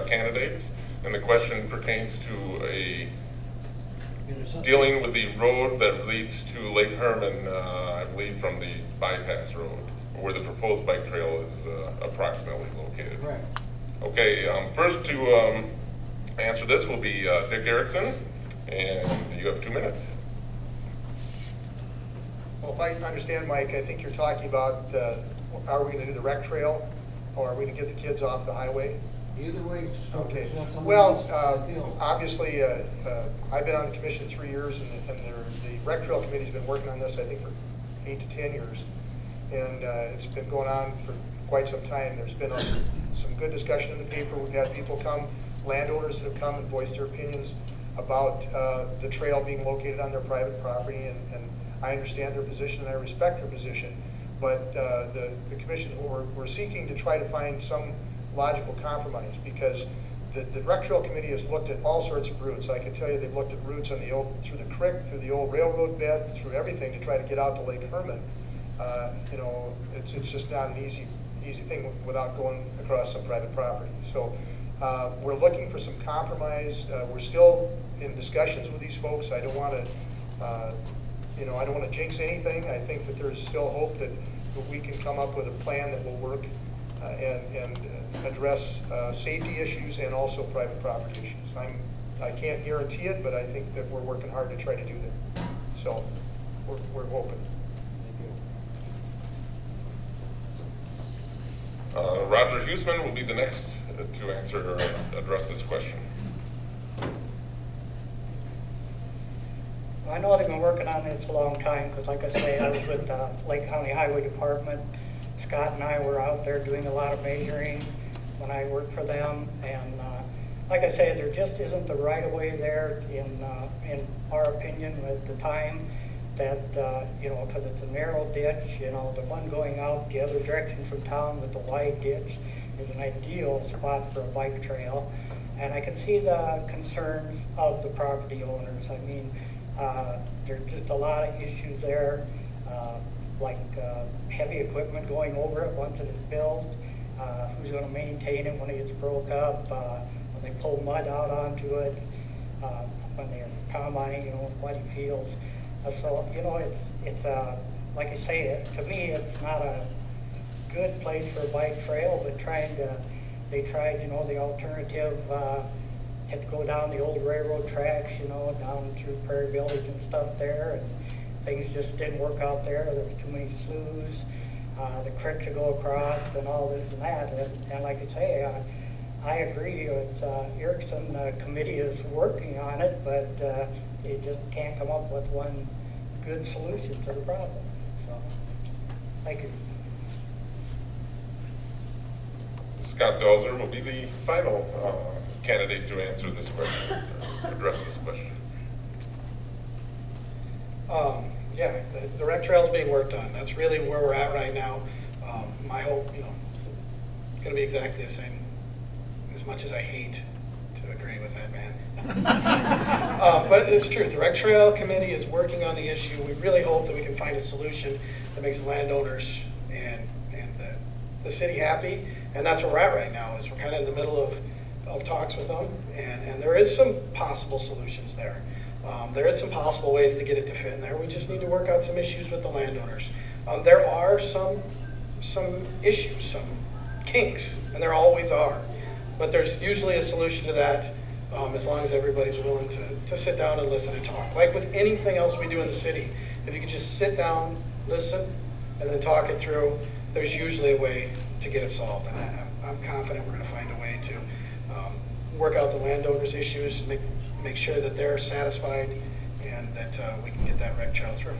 candidates, and the question pertains to dealing with the road that leads to Lake Herman, I believe from the bypass road, where the proposed bike trail is approximately located. Right. Okay, first to answer this will be Dick Erickson, and you have 2 minutes. Well, if I understand, Mike, I think you're talking about are we going to do the rec trail, or are we going to get the kids off the highway? Either way. Okay. Well, obviously, I've been on the commission 3 years, and the rec trail committee's been working on this, I think, for 8 to 10 years, and it's been going on for quite some time. There's been some good discussion in the paper. We've had people come, landowners that have come and voiced their opinions about the trail being located on their private property, and I understand their position and I respect their position, but the commission, we're seeking to try to find some logical compromise, because the rec trail committee has looked at all sorts of routes. I can tell you they've looked at routes on through the creek, through the old railroad bed, through everything to try to get out to Lake Herman. You know, it's just not an easy thing without going across some private property. So we're looking for some compromise. We're still in discussions with these folks. I don't want to, you know, I don't want to jinx anything. I think that there's still hope that we can come up with a plan that will work and address safety issues and also private property issues. I can't guarantee it, but I think that we're working hard to try to do that. So we're hoping. Roger Huseman will be the next to answer or address this question. I know they've been working on this a long time, because like I say, I was with the Lake County Highway Department. Scott and I were out there doing a lot of measuring when I worked for them, and like I say, there just isn't the right-of-way there in our opinion at the time that, you know, because it's a narrow ditch, you know, the one going out the other direction from town with the wide ditch is an ideal spot for a bike trail. And I can see the concerns of the property owners. I mean, there's just a lot of issues there, like heavy equipment going over it once it is built. Who's going to maintain it when it gets broke up? When they pull mud out onto it, when they're combining, you know, muddy fields. So, you know, it's like I say, to me, it's not a good place for a bike trail, but they tried, you know, the alternative, had to go down the old railroad tracks, you know, down through Prairie Village and stuff there, and things just didn't work out there. There was too many sloughs, the creek to go across, and all this and that. And like I say, I agree with Erickson. The committee is working on it, but they just can't come up with one good solution to the problem. So, thank you. Scott Dalzer will be the final candidate to answer this question, address this question. Yeah, the rec trail is being worked on. That's really where we're at right now. My hope, you know, it's going to be exactly the same. As much as I hate to agree with that man, but it's true. The rec trail committee is working on the issue. We really hope that we can find a solution that makes the landowners and the city happy. And that's where we're at right now. Is we're kind of in the middle of talks with them, and there is some possible solutions there. There is some possible ways to get it to fit in there. We just need to work out some issues with the landowners. There are some issues, some kinks, and there always are. But there's usually a solution to that as long as everybody's willing to sit down and listen and talk. Like with anything else we do in the city, if you can just sit down, listen, and then talk it through, there's usually a way to get it solved. And I'm confident we're going to find a way to work out the landowners' issues, make sure that they're satisfied, and that we can get that rec trail through.